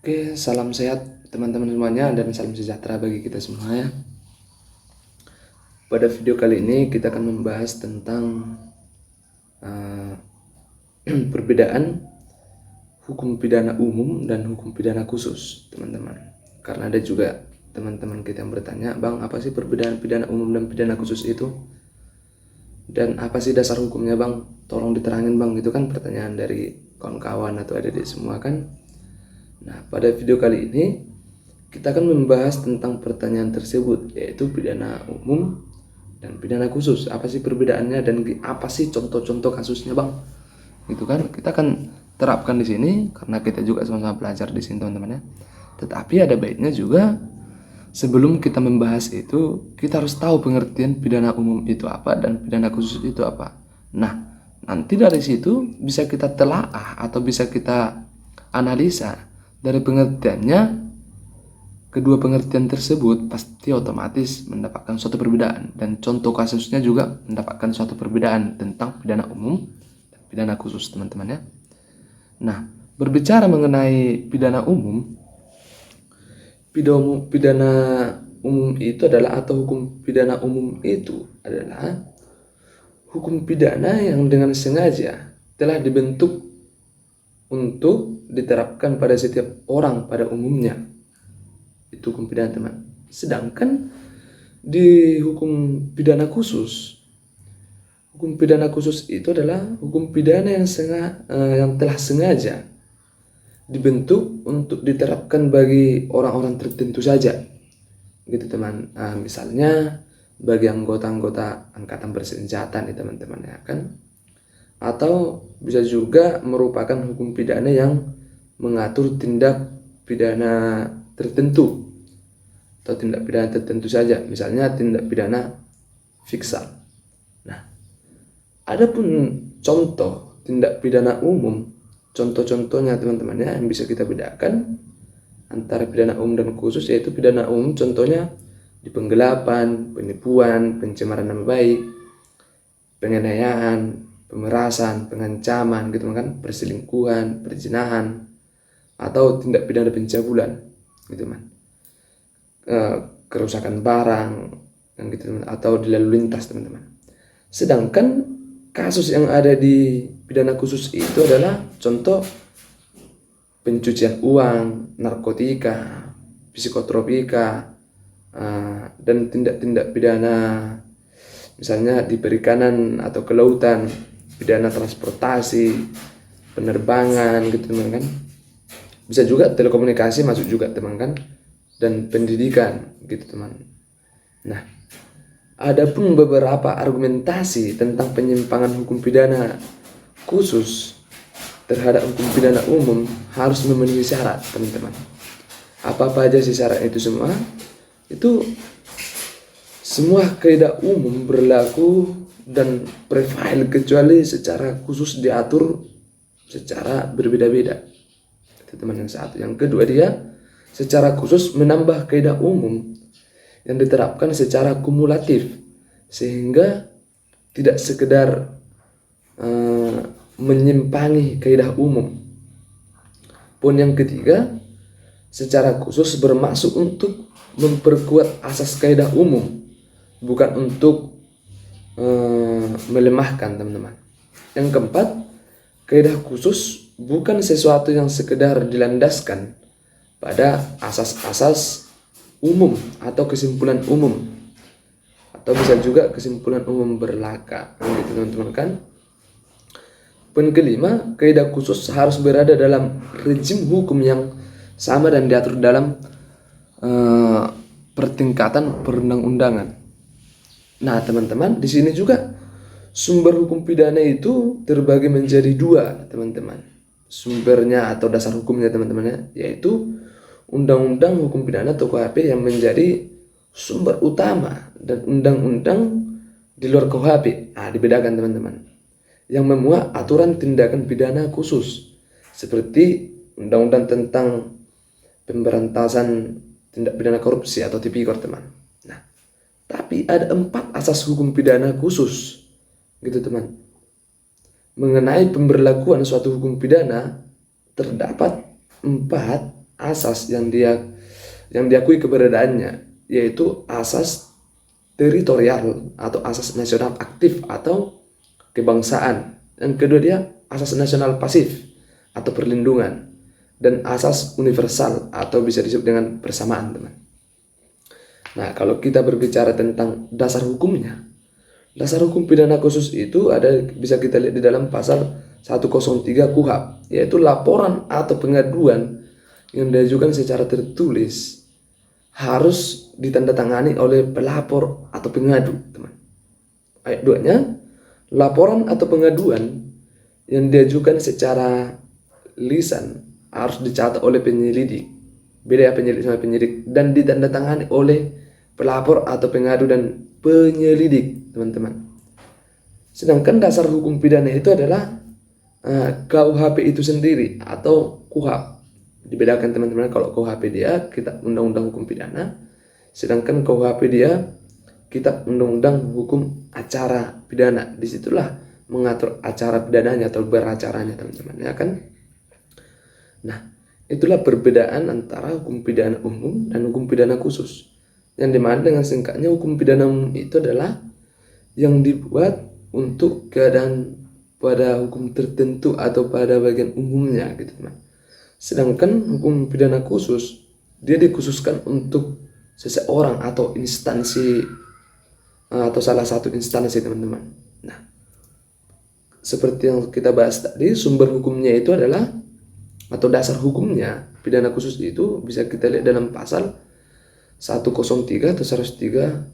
Oke, salam sehat teman-teman semuanya dan salam sejahtera bagi kita semua ya. Pada video kali ini kita akan membahas tentang uh, perbedaan hukum pidana umum dan hukum pidana khusus, teman-teman. Karena ada juga teman-teman kita yang bertanya, "Bang, apa sih perbedaan pidana umum dan pidana khusus itu? Dan apa sih dasar hukumnya, Bang? Tolong diterangin, Bang." Itu kan pertanyaan dari kawan-kawan atau adik-adik semua kan. Nah, pada video kali ini kita akan membahas tentang pertanyaan tersebut, yaitu pidana umum dan pidana khusus. Apa sih perbedaannya dan apa sih contoh-contoh kasusnya, Bang? Gitu kan? Kita akan terapkan di sini karena kita juga sama-sama belajar di sini, teman-teman ya. Tetapi ada baiknya juga sebelum kita membahas itu, kita harus tahu pengertian pidana umum itu apa dan pidana khusus itu apa. Nah, nanti dari situ bisa kita telaah atau bisa kita analisa dari pengertiannya. Kedua pengertian tersebut pasti otomatis mendapatkan suatu perbedaan, dan contoh kasusnya juga mendapatkan suatu perbedaan tentang pidana umum dan pidana khusus, teman-teman ya. Nah, berbicara mengenai pidana umum, pidana umum itu adalah, atau hukum pidana umum itu adalah hukum pidana yang dengan sengaja telah dibentuk untuk diterapkan pada setiap orang pada umumnya. Itu hukum pidana, teman. Sedangkan di hukum pidana khusus itu adalah hukum pidana yang telah sengaja dibentuk untuk diterapkan bagi orang-orang tertentu saja, gitu teman. Misalnya bagi anggota-anggota angkatan bersenjata nih, teman-teman ya kan. Atau bisa juga merupakan hukum pidana yang mengatur tindak pidana tertentu atau tindak pidana tertentu saja, misalnya tindak pidana fiksal. Nah, adapun contoh tindak pidana umum, contoh-contohnya teman-teman ya, yang bisa kita bedakan antara pidana umum dan khusus, yaitu pidana umum contohnya di penggelapan, penipuan, pencemaran nama baik, penganiayaan, pemerasan, pengancaman gitu kan, perselingkuhan, perzinahan, atau tindak pidana pencabulan gitu man. Kerusakan barang yang gitu teman, atau di lalu lintas, teman-teman. Sedangkan kasus yang ada di pidana khusus itu adalah contoh pencucian uang, narkotika, psikotropika, dan tindak-tindak pidana misalnya di perikanan atau kelautan, pidana transportasi, penerbangan gitu teman kan. Bisa juga telekomunikasi masuk juga teman kan, dan pendidikan gitu teman. Nah, adapun beberapa argumentasi tentang penyimpangan hukum pidana khusus terhadap hukum pidana umum harus memenuhi syarat, teman-teman. Apa aja sih syarat itu semua? Itu semua kaidah umum berlaku dan prevail kecuali secara khusus diatur secara berbeda-beda. Itu teman yang satu. Yang kedua, dia secara khusus menambah kaidah umum yang diterapkan secara kumulatif sehingga tidak sekedar menyimpangi kaidah umum. Pun yang ketiga, secara khusus bermaksud untuk memperkuat asas kaidah umum, bukan untuk melemahkan, teman-teman. Yang keempat, kaidah khusus bukan sesuatu yang sekedar dilandaskan pada asas-asas umum atau kesimpulan umum, atau bisa juga kesimpulan umum berlaku, gitu teman-teman kan. Poin kelima, kaidah khusus harus berada dalam rezim hukum yang sama dan diatur dalam pertingkatan perundang-undangan. Nah, teman-teman, di sini juga sumber hukum pidana itu terbagi menjadi dua, teman-teman. Sumbernya atau dasar hukumnya, teman-teman, yaitu Undang-Undang Hukum Pidana atau KUHP yang menjadi sumber utama, dan undang-undang di luar KUHP. Dibedakan, teman-teman, yang memuat aturan tindakan pidana khusus seperti Undang-Undang tentang Pemberantasan Tindak Pidana Korupsi atau Tipikor, teman. Nah, tapi ada 4 asas hukum pidana khusus, gitu teman. Mengenai pemberlakuan suatu hukum pidana terdapat 4 asas yang diakui keberadaannya, yaitu asas teritorial atau asas nasional aktif atau kebangsaan. Yang kedua dia asas nasional pasif atau perlindungan, dan asas universal atau bisa disebut dengan persamaan, teman. Nah, kalau kita berbicara tentang dasar hukumnya, dasar hukum pidana khusus itu bisa kita lihat di dalam pasal 103 KUHP, yaitu laporan atau pengaduan yang diajukan secara tertulis harus ditandatangani oleh pelapor atau pengadu, teman. Ayat 2-nya, laporan atau pengaduan yang diajukan secara lisan harus dicatat oleh penyelidik. Beda ya penyelidik sama penyidik, dan ditandatangani oleh pelapor atau pengadu dan penyelidik, teman-teman. Sedangkan dasar hukum pidana itu adalah KUHP itu sendiri atau KUHP. Dibedakan, teman-teman. Kalau KUHP dia kitab undang-undang hukum pidana, sedangkan KUHP dia kitab undang-undang hukum acara pidana. Disitulah mengatur acara pidananya atau beracaranya, teman-teman, ya kan? Nah, itulah perbedaan antara hukum pidana umum dan hukum pidana khusus. Yang dimana dengan singkatnya, hukum pidana umum itu adalah yang dibuat untuk keadaan pada hukum tertentu atau pada bagian umumnya, gitu, teman. Sedangkan hukum pidana khusus dia dikhususkan untuk seseorang atau instansi atau salah satu instansi, teman-teman. Nah, seperti yang kita bahas tadi, sumber hukumnya itu adalah atau dasar hukumnya pidana khusus itu bisa kita lihat dalam pasal 103 atau 103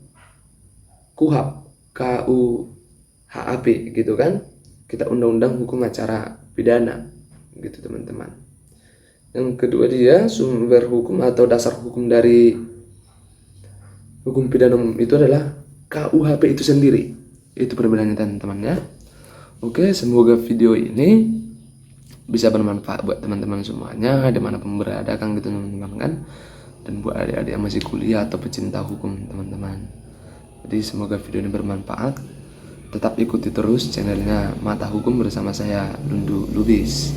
KUHP, KUHP gitu kan, kita undang-undang hukum acara pidana, gitu, teman-teman. Yang kedua dia sumber hukum atau dasar hukum dari hukum pidana umum itu adalah KUHP itu sendiri. Itu perbedaannya, teman-teman, ya. Oke, semoga video ini bisa bermanfaat buat teman-teman semuanya dimanapun berada kan, gitu, teman-teman kan. Dan buat adik-adik yang masih kuliah atau pecinta hukum, teman-teman. Jadi semoga video ini bermanfaat. Tetap ikuti terus channelnya Mata Hukum bersama saya, Lundu Lubis.